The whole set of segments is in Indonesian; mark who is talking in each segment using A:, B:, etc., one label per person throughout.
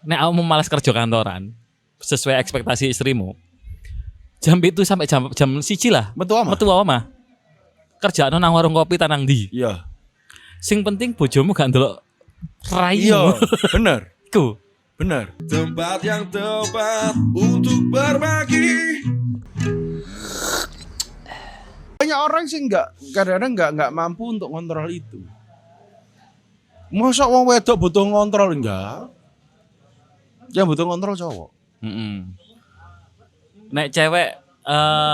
A: nek kamu malas kerja kantoran sesuai ekspektasi istrimu. Jam itu sampai jam 1 lah.
B: Metu
A: omah. Kerjaan nang warung kopi tanang ndi.
B: Iya.
A: Sing penting bojomu gak ndelok raimu.
B: Iya, bener.
A: Ku.
B: Bener.
C: Tempat yang tepat untuk berbagi.
B: Banyak orang sih kadang-kadang nggak mampu untuk ngontrol itu. Masa wong wedok butuh ngontrol enggak? Yang butuh ngontrol cowok.
A: Nek cewek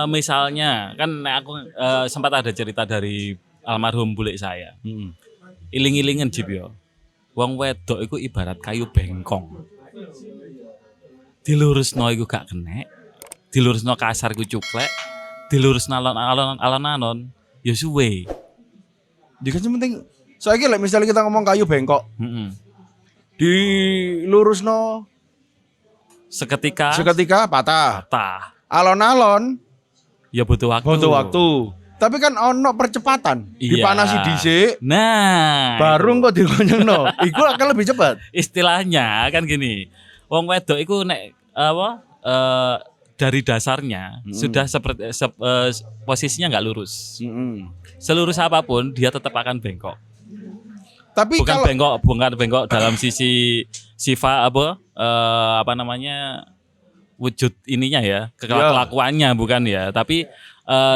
A: misalnya kan nek aku sempat ada cerita dari almarhum bulik saya. Iling-ilingen jip yo. Wong wedok iku ibarat kayu bengkong. Dilurusno iku gak kenek. Dilurusno kasar iku cuklek. Dilurusno alon-alon ya suwe.
B: Jadi kan penting. Saiki lek misalnya kita ngomong kayu bengkok. Dilurusno
A: Seketika
B: patah. Alon-alon
A: ya butuh waktu.
B: Tapi kan ono percepatan.
A: Iya.
B: Dipanasi dhisik.
A: Nah,
B: Baru kok digonyongno. Iku akan lebih cepat.
A: istilahnya kan gini. Wong wedok iku nek dari dasarnya sudah seperti posisinya nggak lurus. Selurus apapun dia tetap akan bengkok.
B: Tapi
A: Bukan
B: kalau
A: bengkok dalam sisi sifat wujud ininya ya, kelakuannya bukan ya, tapi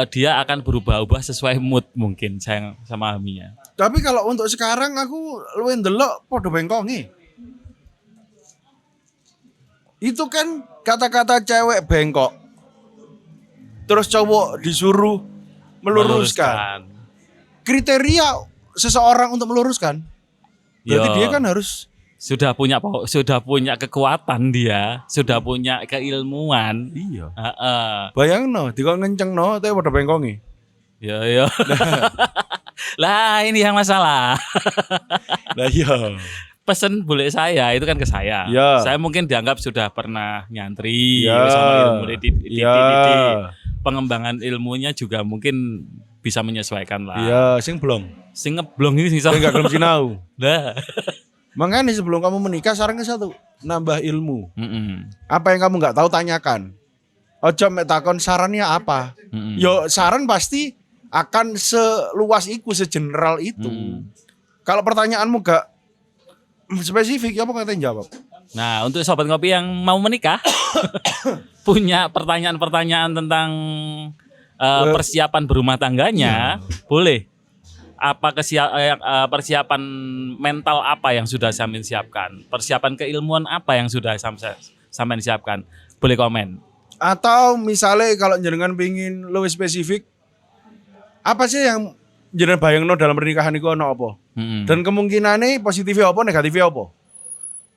A: dia akan berubah-ubah sesuai mood mungkin saya sama Aminya.
B: Tapi kalau untuk sekarang aku luwih ndelok padha bengkonge. Itu kan kata-kata cewek bengkok. Terus cowok disuruh meluruskan. Kriteria seseorang untuk meluruskan. Berarti dia kan harus
A: sudah punya kekuatan dia, sudah punya keilmuan.
B: iya.
A: Bayangno
B: dikon ngencengno tapi padha bengkonge.
A: Ya. Lah ini yang masalah.
B: Lah iya.
A: Pesan bule saya itu kan ke saya.
B: Ya.
A: Saya mungkin dianggap sudah pernah nyantri
B: Ya.
A: sama ilmu
B: Ya.
A: pengembangan ilmunya juga mungkin bisa menyesuaikan lah.
B: Iya, sing blong.
A: Sing ngeblong ini sing
B: Sing gak gelem sinau.
A: Lah.
B: Makanya sebelum kamu menikah sarannya satu, nambah ilmu. Apa yang kamu nggak tahu tanyakan. Ojo mek takon sarannya apa. Yo saran pasti akan seluas itu, segeneral itu. Kalau pertanyaanmu gak spesifik, apa ngatain jawab?
A: Nah, untuk sobat ngopi yang mau menikah punya pertanyaan-pertanyaan tentang persiapan berumah tangganya, boleh. Apa persiapan mental apa yang sudah sampean siapkan? Persiapan keilmuan apa yang sudah sampean siapkan? Boleh komen.
B: Atau misalnya kalau jenengan pengin lebih spesifik, apa sih yang jenengan bayangno dalam pernikahan itu ono apa? Dan kemungkinannya positifnya apa, negatifnya apa?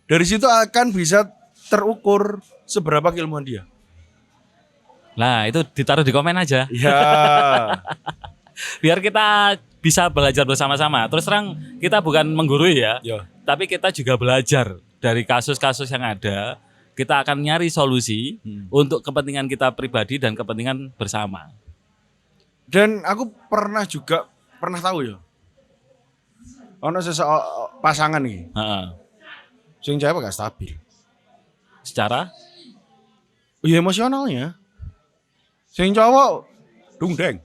B: Dari situ akan bisa terukur seberapa keilmuan dia.
A: Nah, itu ditaruh di komen aja.
B: Ya.
A: Biar kita bisa belajar bersama-sama. Terus terang kita bukan menggurui ya. Tapi kita juga belajar dari kasus-kasus yang ada. Kita akan nyari solusi untuk kepentingan kita pribadi dan kepentingan bersama.
B: Dan aku pernah tahu ya. Ono pasangan nih. Sing cewek gak stabil.
A: Secara
B: iya emosionalnya. Sing cowok dungdeng.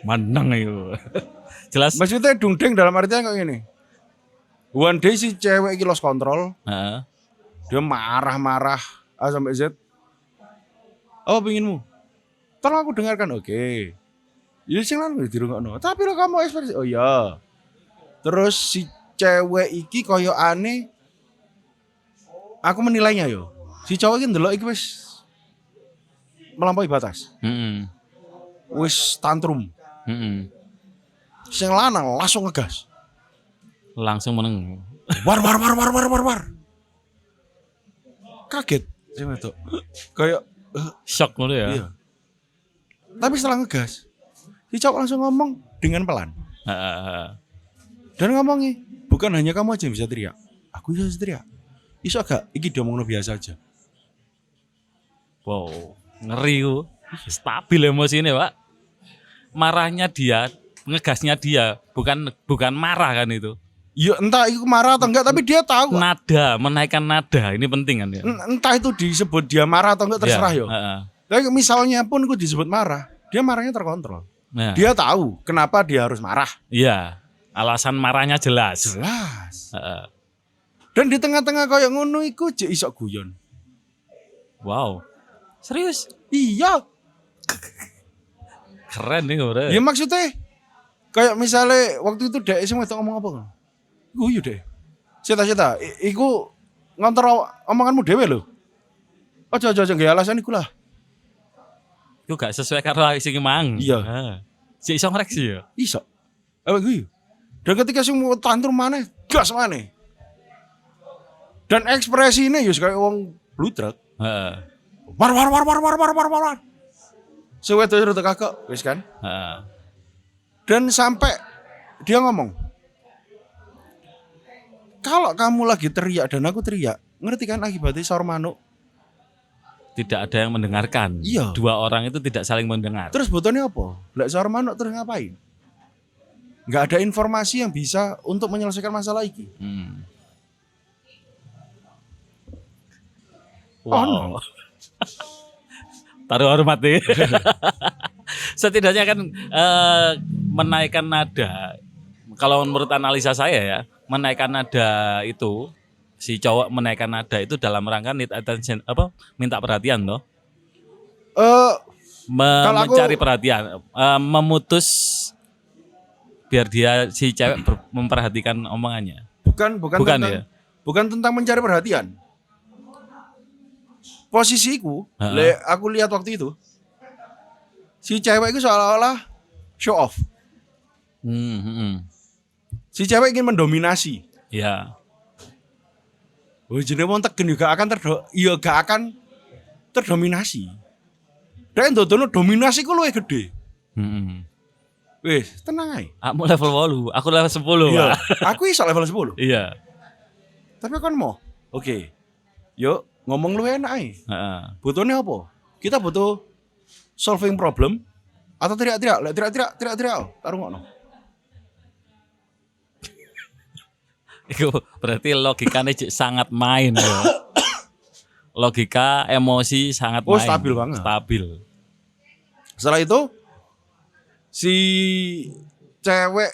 A: menang itu. Jelas.
B: Maksudnya dungdeng dalam artian kayak gini. One day si cewek iki lost control. Dia marah-marah A sampai Z. Oh, pinginmu. Tolong aku dengarkan. Oke. Ya sing lan dirungokno. Tapi lo kamu ekspresi. Oh iya. Terus si cewek iki koyo aneh. Aku menilainya yo. Si cowok iki ndelok iki wis melampaui batas. Wis tantrum. Sing lanang langsung ngegas.
A: Langsung meneng.
B: War. Kaget sing wedok. Kayak
A: Shock ngono ya.
B: Iya. Tapi setelah ngegas, si cowok langsung ngomong dengan pelan. Dan ngomongnya, bukan hanya kamu aja yang bisa teriak. Aku bisa teriak. Iso gak? Iki diomongno biasa aja.
A: Wow, ngeri ku. Stabil emosinya, Pak. Marahnya dia, ngegasnya dia, bukan marah kan itu.
B: Ya entah itu marah atau enggak, tapi dia tahu.
A: Nada, menaikkan nada ini penting kan ya.
B: Entah itu disebut dia marah atau enggak terserah yo.
A: Heeh.
B: Tapi misalnya pun gue disebut marah, dia marahnya terkontrol.
A: Nah,
B: Dia tahu kenapa dia harus marah.
A: iya, alasan marahnya jelas.
B: Jelas.
A: Heeh.
B: Dan di tengah-tengah kayak ngono iku jek iso guyon.
A: Wow. Serius?
B: Iya.
A: Keren nih bro.
B: Ya maksudnya kayak misalnya waktu itu dek semua itu ngomong apa? Guyu deh. Cita-cita, iku ngontor omonganmu dewe lho. Aja nggak alasan iku lah.
A: Itu gak sesuai karo sing mang.
B: Iya.
A: Heeh. Si iso ngoreksi ya.
B: Iso. Apa guyu? Dan ketika semua tantrum maneh, gas maneh. Dan ekspresi ini kayak wong blutrek.
A: Heeh.
B: War. Sewe itu rute kakak, wis kan?
A: Heeh.
B: Dan sampai dia ngomong, kalau kamu lagi teriak dan aku teriak, ngerti kan akibatnya saur manuk?
A: Tidak ada yang mendengarkan.
B: Iya.
A: Dua orang itu tidak saling mendengar.
B: Terus butuhnya apa? Lek saur manuk terus ngapain? Nggak ada informasi yang bisa untuk menyelesaikan masalah ini.
A: Wow. Taruh hormat nih. Setidaknya kan menaikkan nada. Kalau menurut analisa saya ya, menaikkan nada itu si cowok menaikkan nada itu dalam rangka need attention apa? Minta perhatian loh.
B: Kalau aku-
A: Mencari perhatian, memutus biar dia si cewek memperhatikan omongannya.
B: Bukan
A: Ya?
B: bukan tentang mencari perhatian. Posisiku,
A: Heeh.
B: aku lihat waktu itu, si cewek itu seolah-olah show off. Si cewek ingin mendominasi.
A: Ya.
B: Oh, jenenge wong tegen juga akan gak akan terdominasi. Dan dodono dominasi ku luwih gede. Wis, tenang ae.
A: Kamu level 8, aku level 10.
B: Iya,
A: Pak.
B: aku iso level 10.
A: Iya.
B: Tapi kan mau. Oke. Yuk, ngomong lu enak ae.
A: Heeh.
B: Butuhnya apa? Kita butuh solving problem atau teriak-teriak. Lek teriak-teriak. Taruh ngono.
A: Itu berarti logikanya sangat main ya. Logika emosi sangat
B: Oh,
A: main.
B: stabil banget.
A: Stabil.
B: Setelah itu si cewek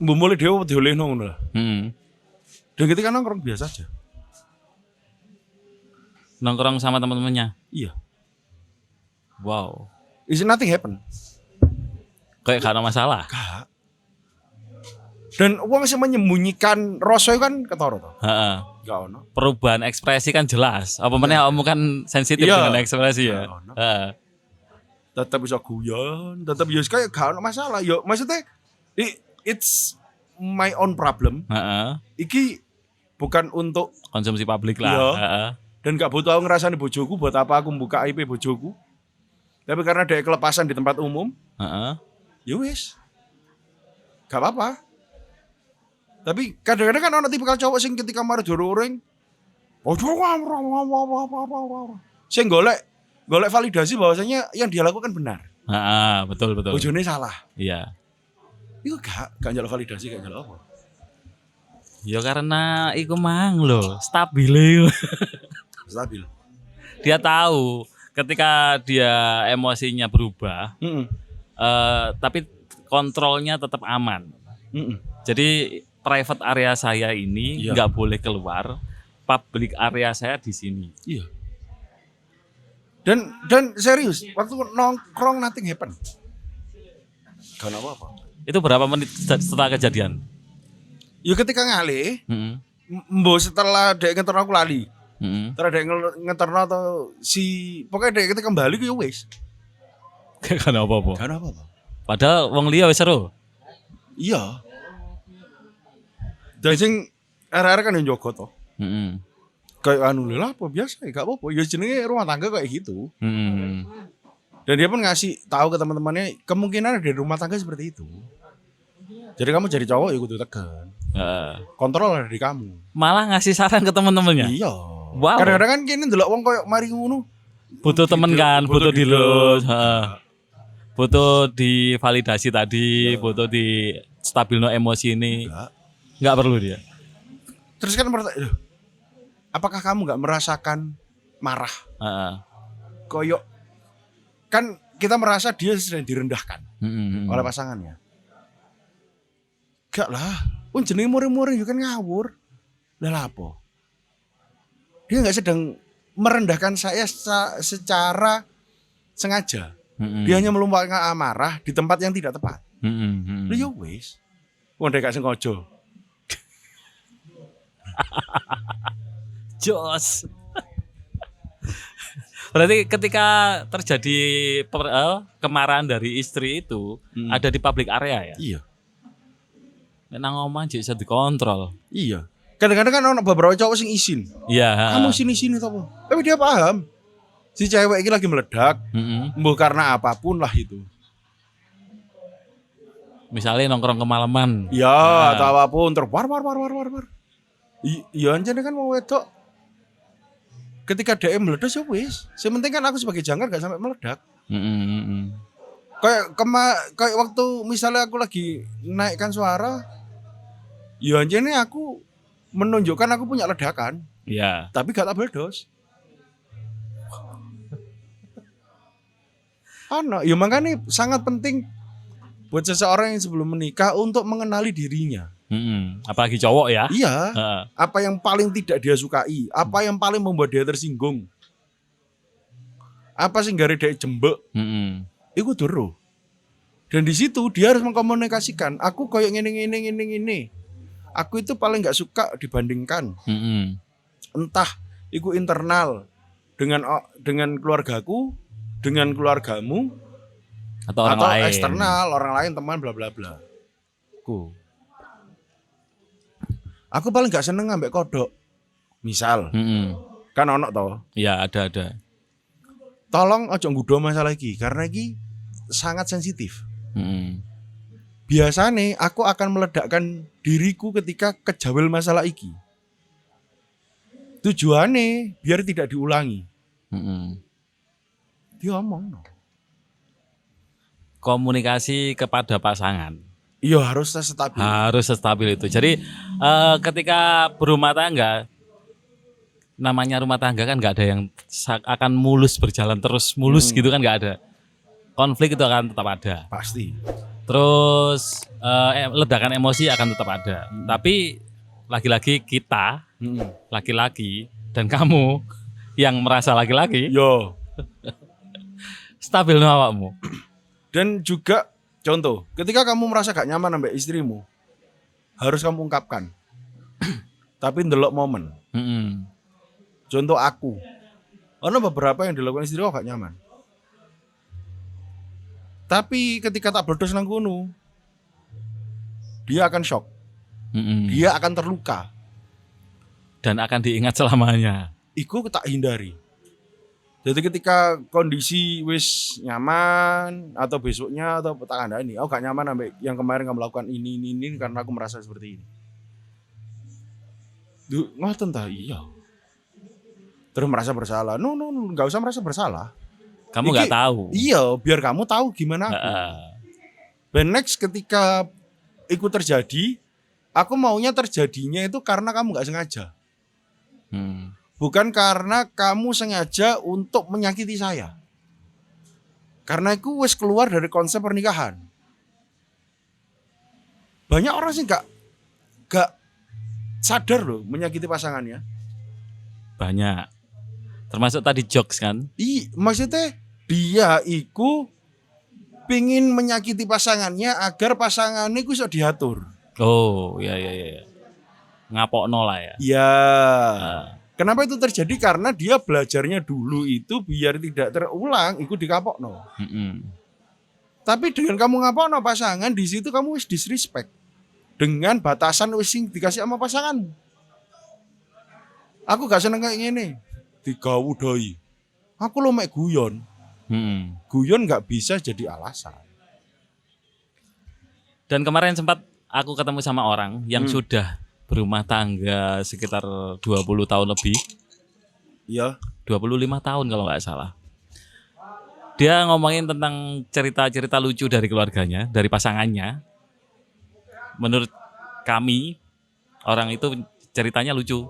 B: mbumule dhewe diolehno ngono lah. Dan ketika nongkrong biasa aja.
A: Nongkrong sama teman-temannya.
B: Iya.
A: Wow.
B: Is nothing happen.
A: Kayak gak ada masalah.
B: Gak. Dan uang sih menyembunyikan rasa kan ketara to.
A: Heeh.
B: Gak ono.
A: Perubahan ekspresi kan jelas. Apa meneh kamu kan sensitif
B: Iya.
A: dengan ekspresi ya.
B: Gak ono.
A: Heeh.
B: Tetap bisa guyon, tetap ya kayak gak ono masalah. Yo maksudnya it's my own problem.
A: Heeh.
B: Iki bukan untuk
A: Konsumsi publik lah.
B: Iya.
A: Heeh.
B: dan gak butuh aku ngerasani bojoku buat apa aku buka IP bojoku. Tapi karena dia kelepasan di tempat umum,
A: Heeh.
B: ya wis. Gak apa-apa. Tapi kadang-kadang kan ono tipikal cowok sing ketika marah dioreng, sing golek validasi bahwasanya yang dia lakukan benar.
A: Heeh, betul.
B: Bojone salah.
A: Iya.
B: Itu gak nyala validasi, gak nyala apa.
A: Ya karena iku mang lho, stabil iku.
B: Stabil.
A: Dia tahu ketika dia emosinya berubah, tapi kontrolnya tetap aman. Jadi private area saya ini
B: Iya.
A: nggak boleh keluar, public area saya di sini.
B: Iya. Dan serius, waktu nongkrong nothing happen. Gak ada apa-apa.
A: Itu berapa menit setelah kejadian?
B: Ya ketika ngalih,
A: Heeh.
B: mbok setelah dek ngeterno aku lali.
A: Heeh.
B: Setelah dek ngeterno atau pokoknya dek ketika kembali ku ya wis.
A: Gak ada apa-apa.
B: Gak ada apa-apa.
A: Padahal wong liya wis seru.
B: Iya. Dan sing arek-arek kan yang jogo toh.
A: Heeh.
B: Kayak anu lah apa biasa ya gak apa-apa. Ya jenenge rumah tangga kayak gitu.
A: Heeh.
B: Dan dia pun ngasih tahu ke teman-temannya kemungkinan ada di rumah tangga seperti itu. Jadi kamu jadi cowok ya kudu tekan. Kontrol ada di kamu.
A: Malah ngasih saran ke teman-temannya.
B: Iya.
A: Wow.
B: Kadang-kadang kan kini ndelok wong koyo mari ngono.
A: Butuh temen kan, butuh
B: gitu.
A: dilus, butuh divalidasi tadi, butuh di stabilno emosi ini.
B: Enggak.
A: Nggak perlu dia.
B: Terus kan apakah kamu nggak merasakan marah? Koyok kan kita merasa dia sedang direndahkan oleh pasangannya. Gak lah, jenenge muring-muring juga kan ngawur. Lah apa? Dia nggak sedang merendahkan saya secara sengaja. Dia hanya melumpahkan amarah di tempat yang tidak tepat. Lah ya wis. Wong dek gak sengaja.
A: Jos. Berarti ketika terjadi kemarahan dari istri itu ada di public area ya?
B: Iya.
A: Nang omah jadi bisa dikontrol.
B: Iya. Kadang-kadang kan ono beberapa cowok sing izin.
A: Iya.
B: Kamu sini to, apa? Tapi dia paham. Si cewek ini lagi meledak. Mbah karena apapun lah itu.
A: Misalnya nongkrong kemalaman.
B: Ya, atau apapun war. Iya anjane kan mau wedok. Ketika DM meledak ya wis. Sementing kan aku sebagai jangkar gak sampai meledak. Kayak waktu misalnya aku lagi naikkan suara, ya anjane aku menunjukkan aku punya ledakan.
A: Iya.
B: Tapi gak tak meledos. Ya makanya sangat penting buat seseorang yang sebelum menikah untuk mengenali dirinya.
A: Apalagi cowok ya.
B: Iya. Apa yang paling tidak dia sukai, apa yang paling membuat dia tersinggung, apa sih gare dia jembek. Iku dulu. Dan di situ dia harus mengkomunikasikan, aku koyo ngene. Aku itu paling nggak suka dibandingkan. Entah iku internal dengan keluargaku, dengan keluargamu,
A: atau lain.
B: Eksternal, orang lain, teman, bla bla bla. Aku paling gak seneng ngambek kodok. Misal, kan ono toh.
A: Iya ada.
B: Tolong ojo nggudo masalah iki, karena iki sangat sensitif. Biasanya aku akan meledakkan diriku ketika kejawel masalah iki. Tujuannya biar tidak diulangi. Dia ngomong no.
A: Komunikasi kepada pasangan.
B: Iya harus stabil.
A: Harus stabil itu. Jadi ketika berumah tangga, namanya rumah tangga kan nggak ada yang akan mulus berjalan terus mulus gitu kan, nggak ada. Konflik itu akan tetap ada.
B: Pasti.
A: Terus ledakan emosi akan tetap ada. Tapi lagi-lagi kita, laki-laki dan kamu yang merasa laki-laki,
B: yo
A: stabil no awakmu.
B: Dan juga contoh, ketika kamu merasa gak nyaman sama istrimu, harus kamu ungkapkan. Tapi ndelok momen. Contoh aku, ada beberapa yang dilakukan istriku gak nyaman. Tapi ketika tak bledos nang kono, dia akan shock. Dia akan terluka.
A: Dan akan diingat selamanya.
B: Iku tak hindari. Jadi ketika kondisi wis nyaman atau besoknya atau tak kandani, aku gak nyaman sampai yang kemarin kamu lakukan ini karena aku merasa seperti ini. Ngoten ta? Iya. Terus merasa bersalah. No, enggak usah merasa bersalah.
A: Kamu nggak tahu.
B: Iya, biar kamu tahu gimana aku. Dan next ketika itu terjadi, aku maunya terjadinya itu karena kamu nggak sengaja. Bukan karena kamu sengaja untuk menyakiti saya. Karena aku wis keluar dari konsep pernikahan. Banyak orang sih gak sadar loh menyakiti pasangannya.
A: Banyak. Termasuk tadi jokes kan?
B: Maksudnya dia iku pingin menyakiti pasangannya agar pasangannya iku iso diatur.
A: Oh, iya. Ngapokno lah ya.
B: Iya. Kenapa itu terjadi? Karena dia belajarnya dulu itu biar tidak terulang, ikut dikapokno. Tapi dengan kamu ngapokno pasangan, di situ kamu wis disrespect dengan batasan wis sing dikasih sama pasanganmu. Aku gak seneng kayak gini. Digawu doi. Aku lo mek guyon. Guyon gak bisa jadi alasan.
A: Dan kemarin sempat aku ketemu sama orang yang sudah berumah tangga sekitar 20 tahun lebih.
B: Iya.
A: 25 tahun kalau nggak salah. Dia ngomongin tentang cerita-cerita lucu dari keluarganya, dari pasangannya. Menurut kami, orang itu ceritanya lucu.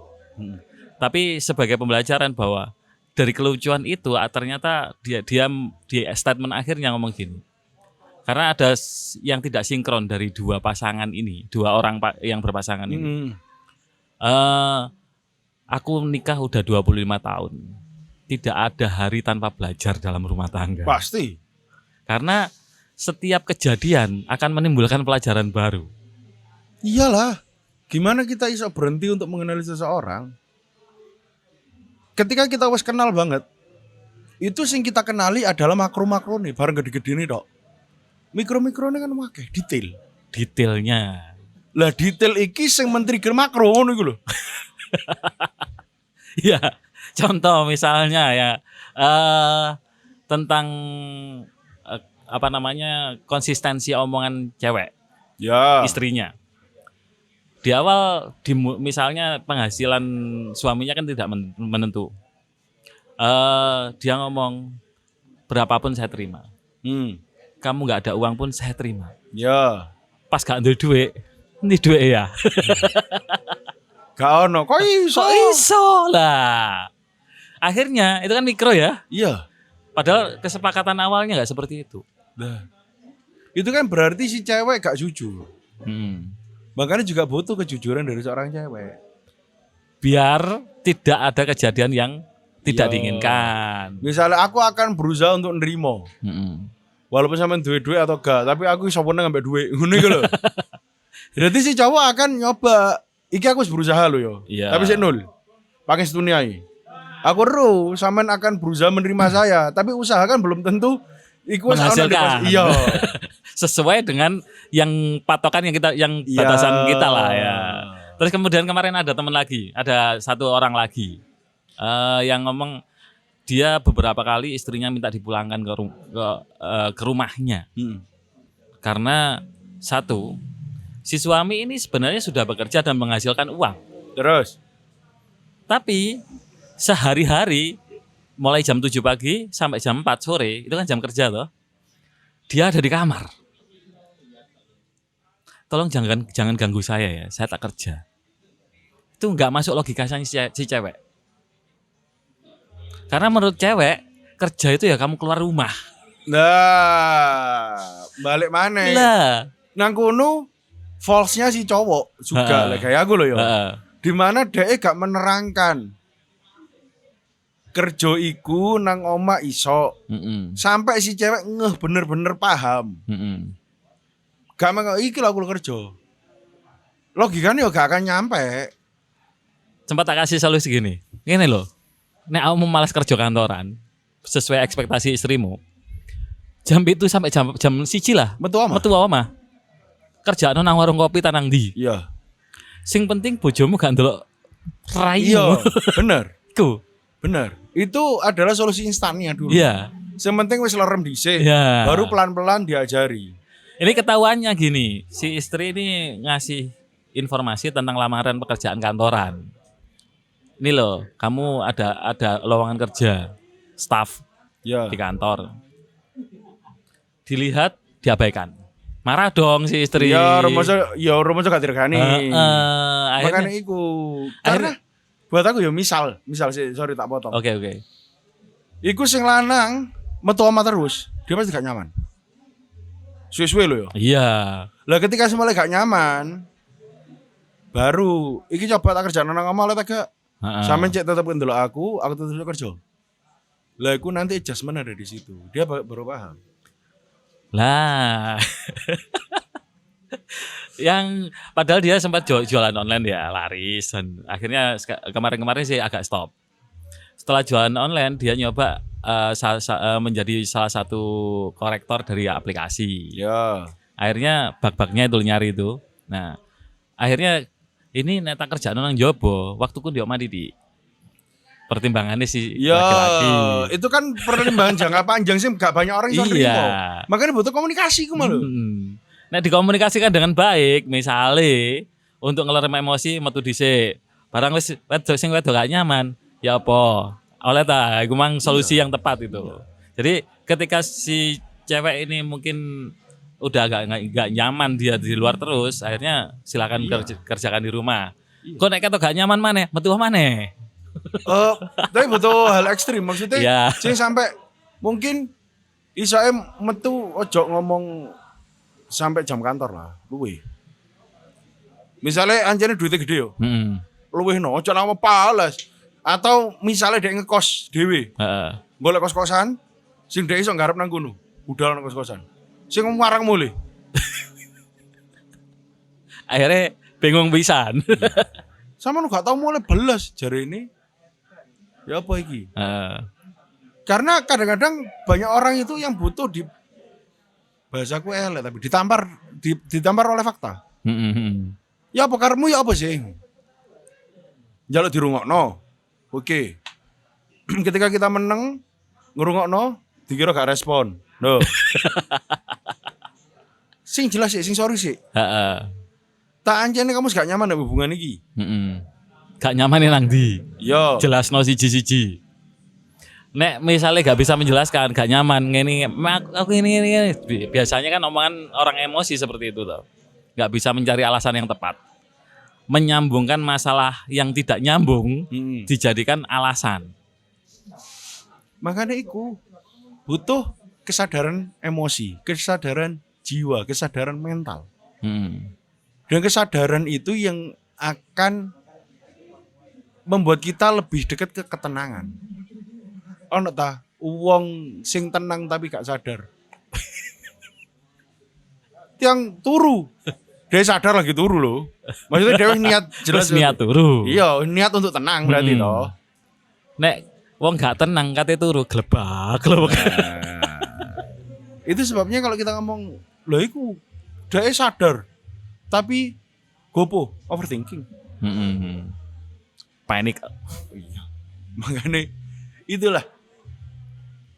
A: Tapi sebagai pembelajaran bahwa dari kelucuan itu ternyata dia di statement akhirnya ngomong gini. Karena ada yang tidak sinkron dari dua pasangan ini, dua orang yang berpasangan ini. Aku nikah udah 25 tahun. Tidak ada hari tanpa belajar dalam rumah tangga.
B: Pasti.
A: Karena setiap kejadian akan menimbulkan pelajaran baru.
B: Iyalah. Gimana kita bisa berhenti untuk mengenali seseorang? Ketika kita wis kenal banget, itu sing kita kenali adalah makro-makro nih, bareng gede-gede nih dok. Mikro-mikro ini kan wakeh, detail.
A: Detailnya.
B: Lah detail iki sing men-trigger makro ngono iku lho.
A: Ya, contoh misalnya ya tentang konsistensi omongan cewek,
B: Ya.
A: istrinya. Di awal misalnya penghasilan suaminya kan tidak menentu. Dia ngomong berapapun saya terima. Kamu nggak ada uang pun saya terima.
B: Ya.
A: Pas gak ada duit, ini duit ya.
B: Gak ono, kok iso?
A: Kok iso lah. Akhirnya itu kan mikro ya.
B: Iya.
A: Padahal kesepakatan awalnya nggak seperti itu.
B: Nah, itu kan berarti si cewek gak jujur. Makanya juga butuh kejujuran dari seorang cewek.
A: Biar tidak ada kejadian yang tidak
B: Iya.
A: diinginkan.
B: Misalnya aku akan berusaha untuk nerimo. Walaupun sampean duit-duit atau gak, tapi aku iso menang ambek duit. Ngono iku lho. Berarti si cowok akan nyoba. Iki aku harus berusaha lho yo.
A: Iya.
B: Tapi sik nol. Pakai setuniai. Aku ru, sampean akan berusaha menerima saya, tapi usaha kan belum tentu iku wis ana di
A: Menghasilkan.
B: Iya.
A: Sesuai dengan yang patokan yang
B: Iya.
A: batasan kita lah ya. Terus kemudian kemarin ada teman lagi, ada satu orang lagi yang ngomong dia beberapa kali istrinya minta dipulangkan ke rumahnya. Karena satu, si suami ini sebenarnya sudah bekerja dan menghasilkan uang.
B: Terus
A: Tapi sehari-hari mulai jam 7 pagi sampai jam 4 sore, itu kan jam kerja toh. Dia ada di kamar. Tolong jangan ganggu saya ya, saya tak kerja. Itu nggak masuk logikanya si cewek. Karena menurut cewek, kerja itu ya kamu keluar rumah.
B: nah, balik mana?
A: Lah,
B: Nang kono false-nya si cowok juga lah kayak aku loh yo. Di mana dia gak menerangkan kerja iku nang oma iso. Sampai si cewek ngeh bener-bener paham. Gak mau iki lho aku kerja. Logikanya yo gak akan nyampe.
A: sempat tak kasih solusi gini. Gini loh, nek kamu malas kerja kantoran, sesuai ekspektasi istrimu, jam itu sampai jam 1 lah.
B: Metu ama?
A: Metu omah. Kerjaan nang warung kopi tanang di.
B: Iya.
A: Sing penting bojomu gak ndelok rayu.
B: Iya, bener.
A: Ku.
B: Bener. Itu adalah solusi instannya dulu.
A: Iya.
B: Yang penting wis lerem dhisik.
A: Iya.
B: Baru pelan-pelan diajari.
A: Ini ketahuannya gini, si istri ini ngasih informasi tentang lamaran pekerjaan kantoran. Ini loh, kamu ada lowongan kerja, staff
B: Ya.
A: di kantor. Dilihat, diabaikan. Marah dong si istri.
B: Ya, rumoso gak diregani. Makanya
A: Akhirnya,
B: iku. Karena buat aku ya misal sih, sorry tak potong.
A: Oke.
B: Iku sing lanang metu omah terus, dia pasti gak nyaman. Suwe-suwe lho ya.
A: Iya.
B: Lah ketika semuanya gak nyaman, baru iki coba tak kerjaan nang omah oleh tak gak. Sampe cek tetep ndelok aku tetep kerja. Lah iku nanti adjustment ada di situ. Dia baru paham.
A: Lah. Yang padahal dia sempat jualan online ya, laris, dan akhirnya kemarin sih agak stop. Setelah jualan online dia nyoba menjadi salah satu korektor dari aplikasi.
B: Ya.
A: Akhirnya bug-bugnya itu nyari itu. Nah, akhirnya ini neta kerjaan nang jobo, waktuku di omah di pertimbangannya si
B: Ya,
A: laki-laki.
B: itu kan pertimbangan jangka panjang sih gak banyak orang yang
A: Iya.
B: terima. Makanya butuh komunikasi ku malu.
A: Nah, dikomunikasikan dengan baik, misalnya untuk ngelerem emosi metu dhisik. Barang wis sing wedok gak nyaman, ya apa? Oleh ta, iku mang solusi yang tepat itu. Jadi ketika si cewek ini mungkin udah gak nyaman dia di luar terus, akhirnya silakan kerjakan di rumah. Kok nek ketok gak nyaman maneh, metu maneh.
B: Tapi butuh hal ekstrim maksudnya.
A: Iya.
B: Sing sampai mungkin isoe metu ojo ngomong sampai jam kantor lah, luwih. Misalnya anjane duitnya gede yo.
A: Heeh.
B: Luwih no, ojo nama pales. Atau misalnya dia ngekos dhewe.
A: Heeh.
B: Golek kos-kosan sing dhek iso nggarap nang kono. Budal nang kos-kosan. Sing marang mulih.
A: Akhirnya bingung pisan.
B: Sama lu gak tau mulai belas jari ini. Ya apa iki? Karena kadang-kadang banyak orang itu yang butuh di bahasaku elek tapi ditampar oleh fakta. Ya apa karemu ya apa sih? Njaluk dirungokno. Oke. Ketika kita menang ngerungokno dikira gak respon. Loh. Sing jelas sih, sing sorry sih.
A: Heeh.
B: Tak anjene kamu gak nyaman nek hubungan iki.
A: Gak nyaman nang ndi?
B: Yo.
A: Jelasno siji-siji. Nek misalnya gak bisa menjelaskan, gak nyaman ngene, aku ini. Biasanya kan omongan orang emosi seperti itu toh. Gak bisa mencari alasan yang tepat. Menyambungkan masalah yang tidak nyambung dijadikan alasan.
B: Makanya iku butuh kesadaran emosi, kesadaran jiwa, kesadaran mental. Dan kesadaran itu yang akan membuat kita lebih dekat ke ketenangan. Ono ta wong sing tenang tapi gak sadar. Yang turu. Dia sadar lagi turu loh. Maksudnya dia niat jelas
A: niat turu.
B: Iya, niat untuk tenang berarti toh.
A: Nek wong gak tenang kate turu glebak.
B: Itu sebabnya kalau kita ngomong, lho iku dia sadar. Tapi gopo, overthinking.
A: Panik.
B: Iya. Makanya itulah.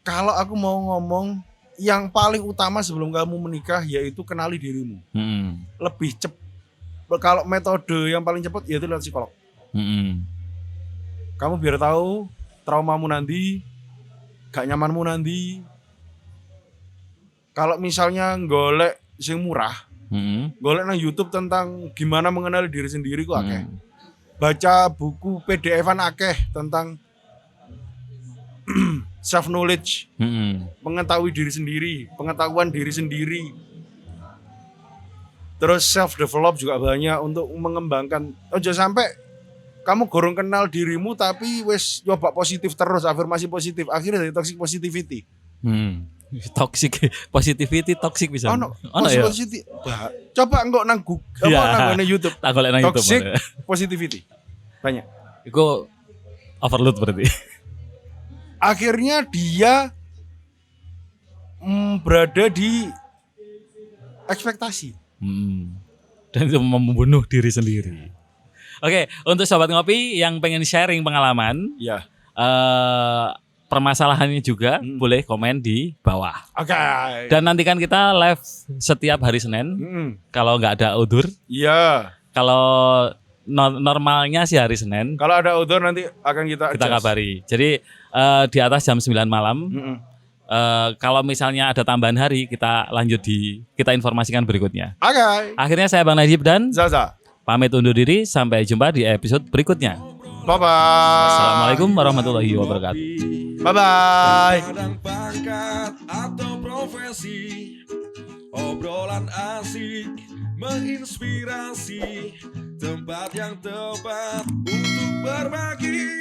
B: Kalau aku mau ngomong yang paling utama sebelum kamu menikah yaitu kenali dirimu. Lebih cepat. Kalau metode yang paling cepat yaitu lewat psikolog. Kamu biar tahu traumamu nanti, gak nyamanmu nanti. Kalau misalnya golek sing murah, golek nang YouTube tentang gimana mengenali diri sendiri kok akeh. Baca buku PDF-an akeh tentang self knowledge, mengetahui diri sendiri, pengetahuan diri sendiri. Terus self develop juga banyak untuk mengembangkan. Ojo sampai kamu gorong kenal dirimu tapi wes coba positif terus, afirmasi positif, akhirnya dari toxic positivity.
A: Toxic positivity toxic bisa.
B: Ono ya. Positif. Coba engko nang Google apa nang YouTube.
A: Tak golek nang YouTube.
B: Toxic positivity. Banyak.
A: Iku overload berarti.
B: Akhirnya dia berada di ekspektasi.
A: Dan itu membunuh diri sendiri. Oke, untuk sobat ngopi yang pengen sharing pengalaman,
B: Ya.
A: Permasalahannya juga boleh komen di bawah.
B: Oke.
A: Dan nantikan kita live setiap hari Senin. Kalau nggak ada udur.
B: Iya.
A: Kalau normalnya sih hari Senin.
B: Kalau ada udur nanti akan kita
A: kabari. Jadi di atas jam 9 malam. Kalau misalnya ada tambahan hari, kita lanjut kita informasikan berikutnya.
B: Oke.
A: Akhirnya saya Bang Najib dan
B: Zaza
A: pamit undur diri. Sampai jumpa di episode berikutnya.
B: Bye-bye.
A: Assalamualaikum warahmatullahi wabarakatuh.
B: Bye-bye.
C: Kadang pangkat atau profesi, obrolan asik menginspirasi, tempat yang tepat untuk berbagi.